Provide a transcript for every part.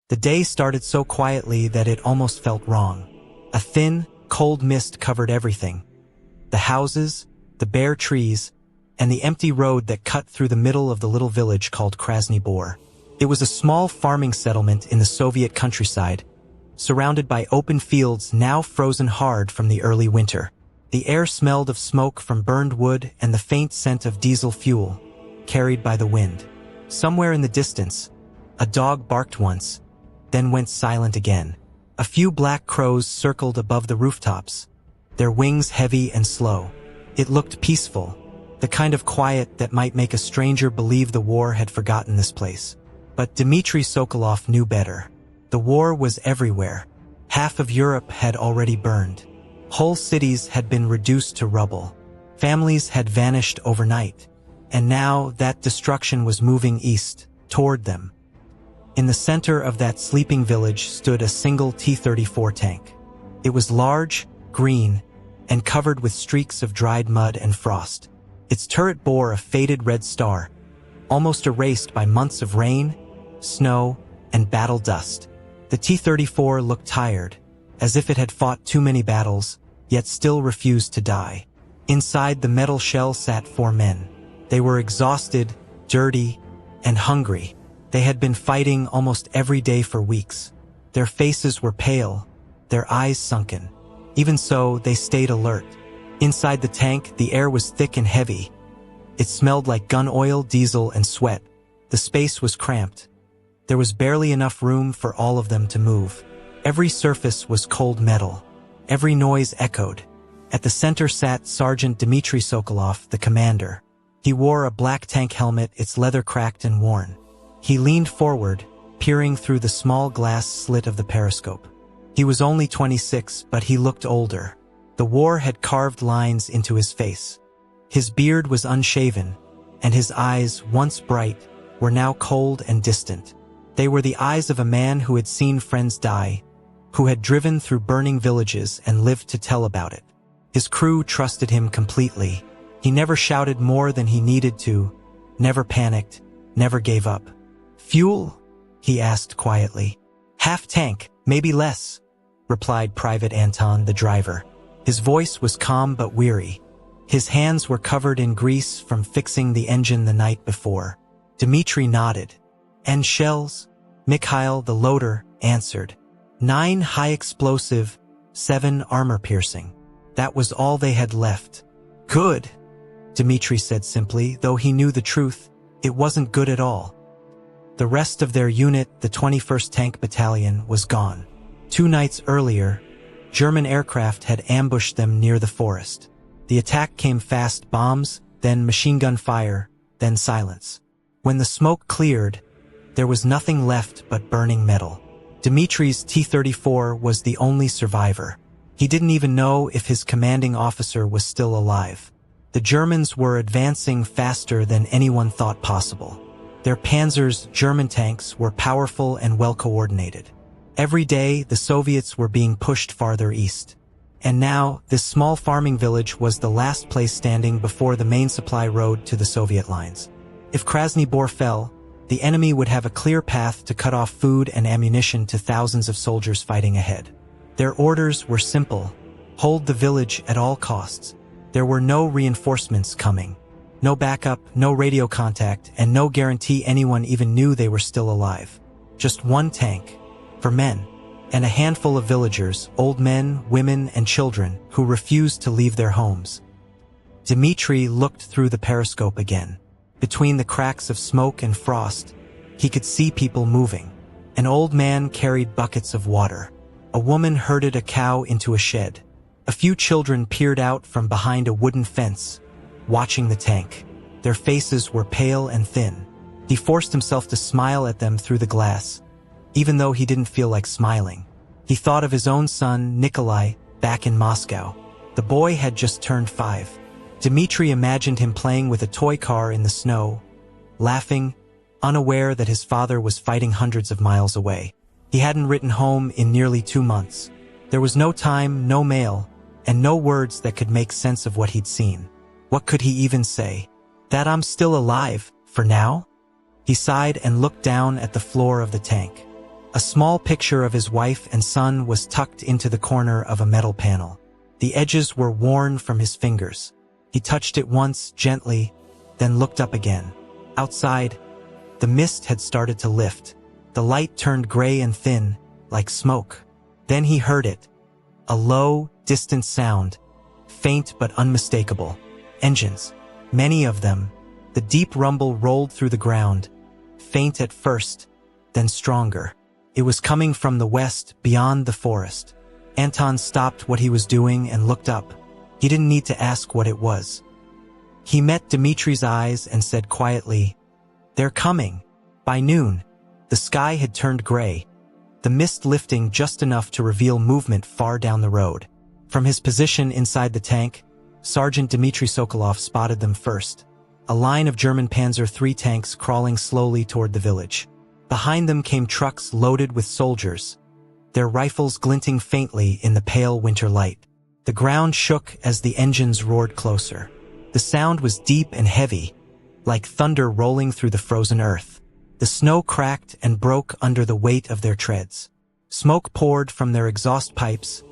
The day started so quietly that it almost felt wrong. A thin, cold mist covered everything. The houses, the bare trees, and the empty road that cut through the middle of the little village called Krasny Bor. It was a small farming settlement in the Soviet countryside, surrounded by open fields now frozen hard from the early winter. The air smelled of smoke from burned wood and the faint scent of diesel fuel, carried by the wind. Somewhere in the distance, a dog barked once, then went silent again. A few black crows circled above the rooftops, their wings heavy and slow. It looked peaceful, the kind of quiet that might make a stranger believe the war had forgotten this place. But Dmitry Sokolov knew better. The war was everywhere. Half of Europe had already burned. Whole cities had been reduced to rubble. Families had vanished overnight. And now that destruction was moving east, toward them. In the center of that sleeping village stood a single T-34 tank. It was large, green, and covered with streaks of dried mud and frost. Its turret bore a faded red star, almost erased by months of rain, snow, and battle dust. The T-34 looked tired, as if it had fought too many battles, yet still refused to die. Inside the metal shell sat 4 men. They were exhausted, dirty, and hungry. They had been fighting almost every day for weeks. Their faces were pale, their eyes sunken. Even so, they stayed alert. Inside the tank, the air was thick and heavy. It smelled like gun oil, diesel, and sweat. The space was cramped. There was barely enough room for all of them to move. Every surface was cold metal. Every noise echoed. At the center sat Sergeant Dmitry Sokolov, the commander. He wore a black tank helmet, its leather cracked and worn. He leaned forward, peering through the small glass slit of the periscope. He was only 26, but he looked older. The war had carved lines into his face. His beard was unshaven, and his eyes, once bright, were now cold and distant. They were the eyes of a man who had seen friends die, who had driven through burning villages and lived to tell about it. His crew trusted him completely. He never shouted more than he needed to, never panicked, never gave up. "Fuel?" he asked quietly. "Half tank, maybe less," replied Private Anton, the driver. His voice was calm but weary. His hands were covered in grease from fixing the engine the night before. Dmitry nodded. "And shells?" Mikhail, the loader, answered. 9 high explosive, 7 armor-piercing. That was all they had left. "Good," Dmitry said simply, though he knew the truth. It wasn't good at all. The rest of their unit, the 21st Tank Battalion, was gone. 2 nights earlier, German aircraft had ambushed them near the forest. The attack came fast: bombs, then machine gun fire, then silence. When the smoke cleared, there was nothing left but burning metal. Dmitry's T-34 was the only survivor. He didn't even know if his commanding officer was still alive. The Germans were advancing faster than anyone thought possible. Their Panzers, German tanks, were powerful and well-coordinated. Every day, the Soviets were being pushed farther east. And now, this small farming village was the last place standing before the main supply road to the Soviet lines. If Krasny Bor fell, the enemy would have a clear path to cut off food and ammunition to thousands of soldiers fighting ahead. Their orders were simple: hold the village at all costs. There were no reinforcements coming. No backup, no radio contact, and no guarantee anyone even knew they were still alive. Just 1 tank, for men, and a handful of villagers, old men, women, and children, who refused to leave their homes. Dmitry looked through the periscope again. Between the cracks of smoke and frost, he could see people moving. An old man carried buckets of water. A woman herded a cow into a shed. A few children peered out from behind a wooden fence, watching the tank. Their faces were pale and thin. He forced himself to smile at them through the glass, even though he didn't feel like smiling. He thought of his own son, Nikolai, back in Moscow. The boy had just turned 5. Dmitry imagined him playing with a toy car in the snow, laughing, unaware that his father was fighting hundreds of miles away. He hadn't written home in nearly 2 months. There was no time, no mail, and no words that could make sense of what he'd seen. What could he even say? That I'm still alive, for now? He sighed and looked down at the floor of the tank. A small picture of his wife and son was tucked into the corner of a metal panel. The edges were worn from his fingers. He touched it once, gently, then looked up again. Outside, the mist had started to lift. The light turned gray and thin, like smoke. Then he heard it. A low, distant sound, faint but unmistakable. Engines. Many of them. The deep rumble rolled through the ground, faint at first, then stronger. It was coming from the west, beyond the forest. Anton stopped what he was doing and looked up. He didn't need to ask what it was. He met Dmitri's eyes and said quietly, "They're coming." By noon, the sky had turned gray, the mist lifting just enough to reveal movement far down the road. From his position inside the tank, Sergeant Dmitry Sokolov spotted them first. A line of German Panzer III tanks crawling slowly toward the village. Behind them came trucks loaded with soldiers, their rifles glinting faintly in the pale winter light. The ground shook as the engines roared closer. The sound was deep and heavy, like thunder rolling through the frozen earth. The snow cracked and broke under the weight of their treads. Smoke poured from their exhaust pipes,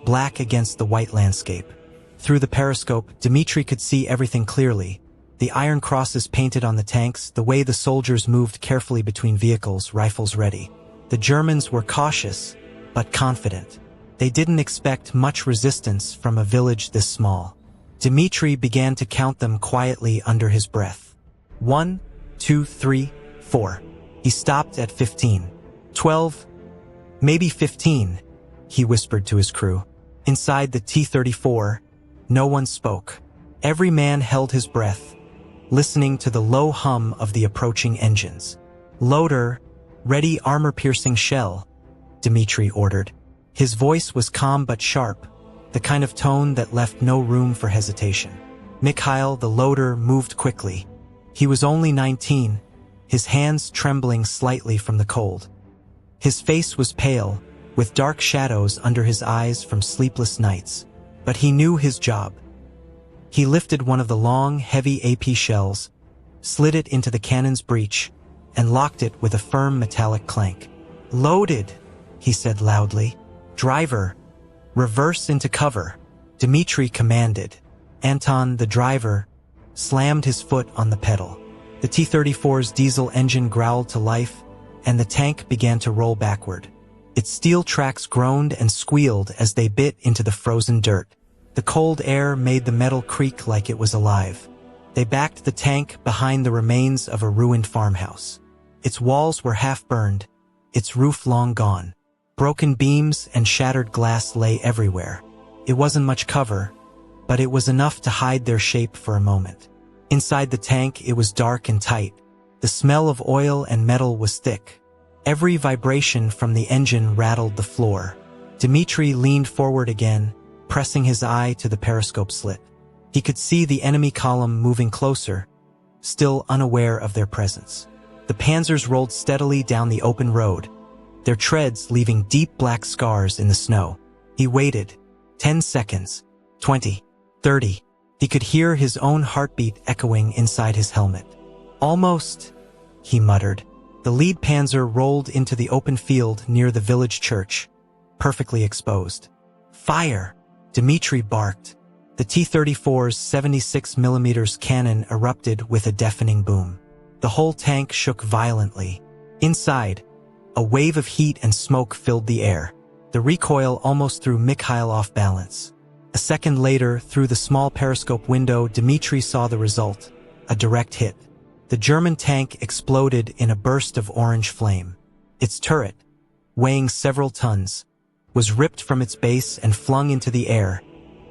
black against the white landscape. Through the periscope, Dmitry could see everything clearly. The iron crosses painted on the tanks, the way the soldiers moved carefully between vehicles, rifles ready. The Germans were cautious, but confident. They didn't expect much resistance from a village this small. Dmitry began to count them quietly under his breath. 1, 2, 3, 4. He stopped at 15. 12, maybe 15, he whispered to his crew. Inside the T-34, no one spoke. Every man held his breath, listening to the low hum of the approaching engines. "Loader, ready armor-piercing shell," Dmitry ordered. His voice was calm but sharp, the kind of tone that left no room for hesitation. Mikhail, the loader, moved quickly. He was only 19, his hands trembling slightly from the cold. His face was pale, with dark shadows under his eyes from sleepless nights. But he knew his job. He lifted one of the long, heavy AP shells, slid it into the cannon's breech, and locked it with a firm metallic clank. "Loaded," he said loudly. "Driver, reverse into cover," Dmitry commanded. Anton, the driver, slammed his foot on the pedal. The T-34's diesel engine growled to life, and the tank began to roll backward. Its steel tracks groaned and squealed as they bit into the frozen dirt. The cold air made the metal creak like it was alive. They backed the tank behind the remains of a ruined farmhouse. Its walls were half burned, its roof long gone. Broken beams and shattered glass lay everywhere. It wasn't much cover, but it was enough to hide their shape for a moment. Inside the tank, it was dark and tight. The smell of oil and metal was thick. Every vibration from the engine rattled the floor. Dmitry leaned forward again, pressing his eye to the periscope slit. He could see the enemy column moving closer, still unaware of their presence. The Panzers rolled steadily down the open road, their treads leaving deep black scars in the snow. He waited. 10 seconds. 20. 30. He could hear his own heartbeat echoing inside his helmet. "Almost," he muttered. The lead Panzer rolled into the open field near the village church, perfectly exposed. "Fire!" Dmitry barked. The T-34's 76mm cannon erupted with a deafening boom. The whole tank shook violently. Inside, a wave of heat and smoke filled the air. The recoil almost threw Mikhail off balance. A second later, through the small periscope window, Dmitry saw the result, a direct hit. The German tank exploded in a burst of orange flame. Its turret, weighing several tons, was ripped from its base and flung into the air,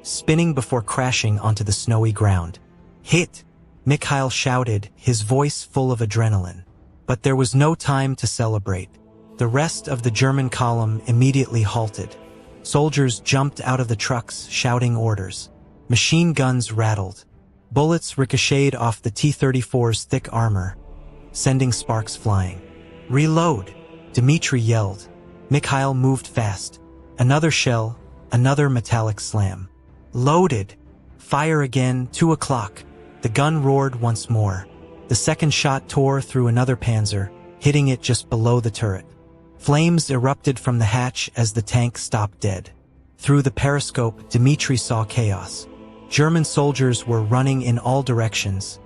spinning before crashing onto the snowy ground. "Hit!" Mikhail shouted, his voice full of adrenaline. But there was no time to celebrate. The rest of the German column immediately halted. Soldiers jumped out of the trucks, shouting orders. Machine guns rattled. Bullets ricocheted off the T-34's thick armor, sending sparks flying. "Reload!" Dmitry yelled. Mikhail moved fast. Another shell, another metallic slam. "Loaded! Fire again, 2 o'clock. The gun roared once more. The second shot tore through another Panzer, hitting it just below the turret. Flames erupted from the hatch as the tank stopped dead. Through the periscope, Dmitri saw chaos. German soldiers were running in all directions,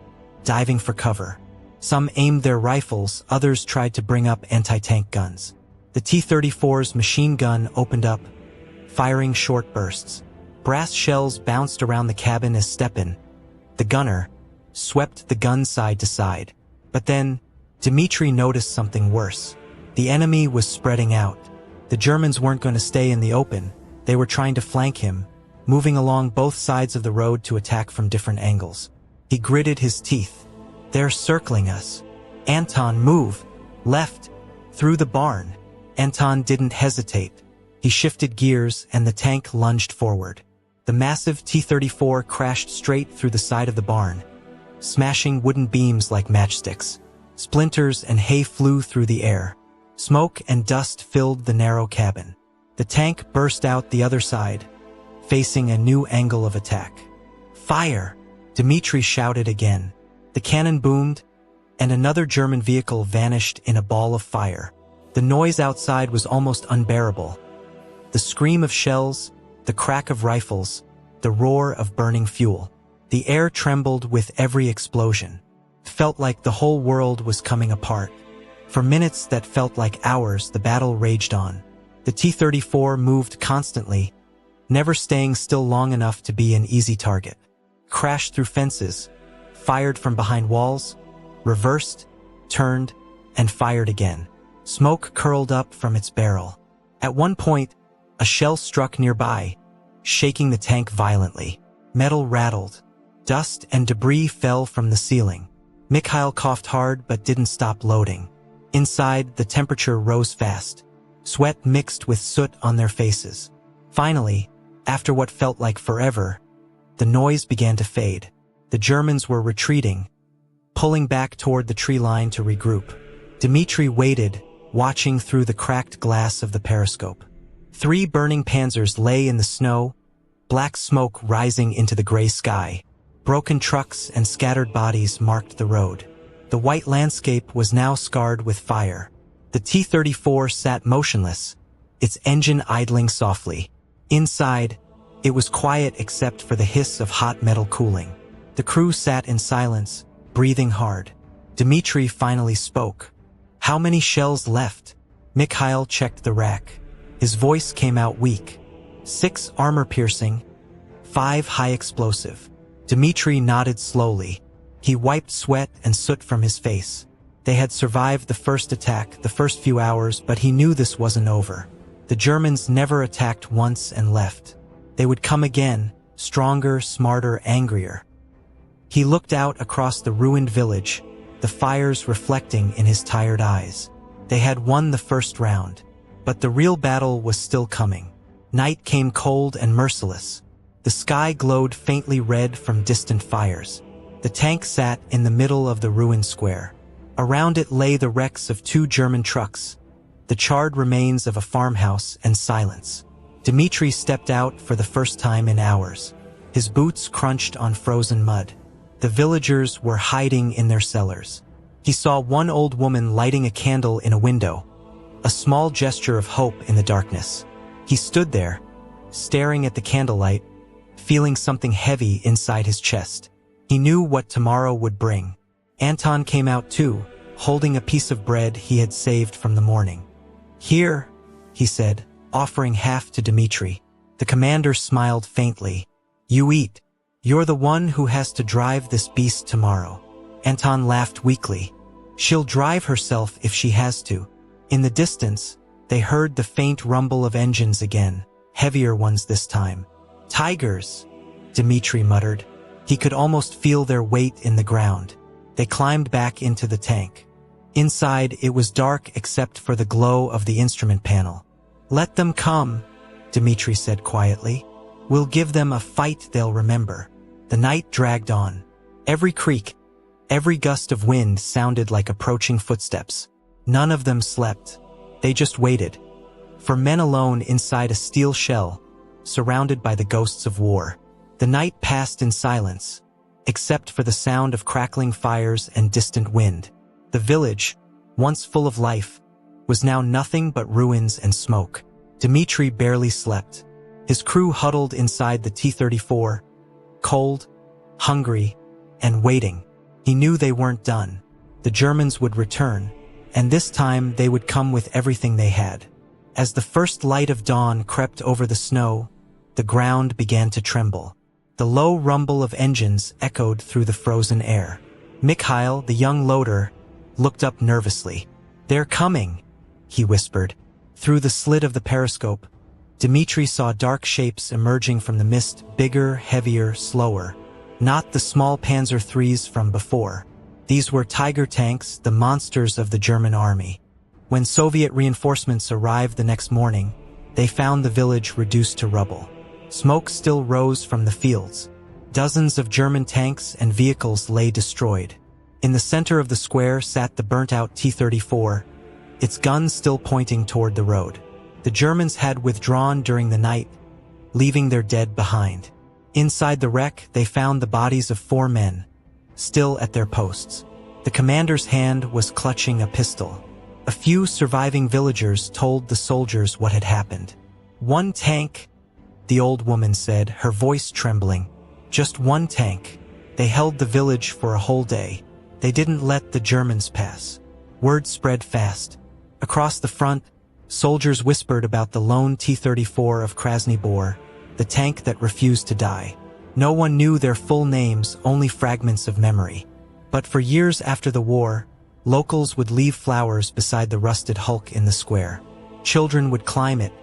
diving for cover. Some aimed their rifles, others tried to bring up anti-tank guns. The T-34's machine gun opened up, firing short bursts. Brass shells bounced around the cabin as Stepan, the gunner, swept the gun side to side. But then, Dmitri noticed something worse. The enemy was spreading out. The Germans weren't going to stay in the open. They were trying to flank him, moving along both sides of the road to attack from different angles. He gritted his teeth. "They're circling us. Anton, move! Left! Through the barn!" Anton didn't hesitate. He shifted gears and the tank lunged forward. The massive T-34 crashed straight through the side of the barn, smashing wooden beams like matchsticks. Splinters and hay flew through the air. Smoke and dust filled the narrow cabin. The tank burst out the other side, facing a new angle of attack. "Fire!" Dmitri shouted again. The cannon boomed, and another German vehicle vanished in a ball of fire. The noise outside was almost unbearable. The scream of shells, the crack of rifles, the roar of burning fuel. The air trembled with every explosion. It felt like the whole world was coming apart. For minutes that felt like hours, the battle raged on. The T-34 moved constantly, never staying still long enough to be an easy target. Crashed through fences, fired from behind walls, reversed, turned, and fired again. Smoke curled up from its barrel. At one point, a shell struck nearby, shaking the tank violently. Metal rattled. Dust and debris fell from the ceiling. Mikhail coughed hard but didn't stop loading. Inside, the temperature rose fast. Sweat mixed with soot on their faces. Finally, after what felt like forever, the noise began to fade. The Germans were retreating, pulling back toward the tree line to regroup. Dmitri waited, watching through the cracked glass of the periscope. 3 burning Panzers lay in the snow, black smoke rising into the gray sky. Broken trucks and scattered bodies marked the road. The white landscape was now scarred with fire. The T-34 sat motionless, its engine idling softly. Inside, it was quiet except for the hiss of hot metal cooling. The crew sat in silence, breathing hard. Dmitri finally spoke. "How many shells left?" Mikhail checked the rack. His voice came out weak. 6 armor-piercing, 5 high-explosive. Dmitri nodded slowly. He wiped sweat and soot from his face. They had survived the first attack, the first few hours, but he knew this wasn't over. The Germans never attacked once and left. They would come again, stronger, smarter, angrier. He looked out across the ruined village, the fires reflecting in his tired eyes. They had won the first round, but the real battle was still coming. Night came cold and merciless. The sky glowed faintly red from distant fires. The tank sat in the middle of the ruined square. Around it lay the wrecks of 2 German trucks, the charred remains of a farmhouse, and silence. Dmitri stepped out for the first time in hours. His boots crunched on frozen mud. The villagers were hiding in their cellars. He saw one old woman lighting a candle in a window, a small gesture of hope in the darkness. He stood there, staring at the candlelight, feeling something heavy inside his chest. He knew what tomorrow would bring. Anton came out too, holding a piece of bread he had saved from the morning. "Here," he said, offering half to Dmitri. The commander smiled faintly. "You eat. You're the one who has to drive this beast tomorrow." Anton laughed weakly. "She'll drive herself if she has to." In the distance, they heard the faint rumble of engines again, heavier ones this time. "Tigers," Dmitri muttered. He could almost feel their weight in the ground. They climbed back into the tank. Inside, it was dark except for the glow of the instrument panel. "Let them come," Dmitri said quietly. "We'll give them a fight they'll remember." The night dragged on. Every creak, every gust of wind sounded like approaching footsteps. None of them slept. They just waited. For men alone inside a steel shell, surrounded by the ghosts of war. The night passed in silence, except for the sound of crackling fires and distant wind. The village, once full of life, was now nothing but ruins and smoke. Dmitri barely slept. His crew huddled inside the T-34, cold, hungry, and waiting. He knew they weren't done. The Germans would return, and this time they would come with everything they had. As the first light of dawn crept over the snow, the ground began to tremble. The low rumble of engines echoed through the frozen air. Mikhail, the young loader, looked up nervously. "They're coming," he whispered. Through the slit of the periscope, Dmitri saw dark shapes emerging from the mist, bigger, heavier, slower. Not the small Panzer IIIs from before. These were Tiger tanks, the monsters of the German army. When Soviet reinforcements arrived the next morning, they found the village reduced to rubble. Smoke still rose from the fields. Dozens of German tanks and vehicles lay destroyed. In the center of the square sat the burnt-out T-34, its guns still pointing toward the road. The Germans had withdrawn during the night, leaving their dead behind. Inside the wreck, they found the bodies of 4 men, still at their posts. The commander's hand was clutching a pistol. A few surviving villagers told the soldiers what had happened. "One tank," the old woman said, her voice trembling. "Just one tank. They held the village for a whole day. They didn't let the Germans pass." Word spread fast. Across the front, soldiers whispered about the lone T-34 of Krasny Bor, the tank that refused to die. No one knew their full names, only fragments of memory. But for years after the war, locals would leave flowers beside the rusted hulk in the square. Children would climb it,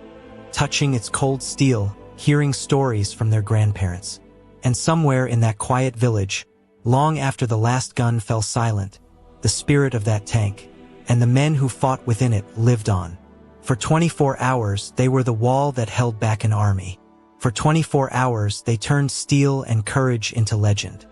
touching its cold steel, hearing stories from their grandparents. And somewhere in that quiet village, long after the last gun fell silent, the spirit of that tank, and the men who fought within it, lived on. For 24 hours, they were the wall that held back an army. For 24 hours, they turned steel and courage into legend.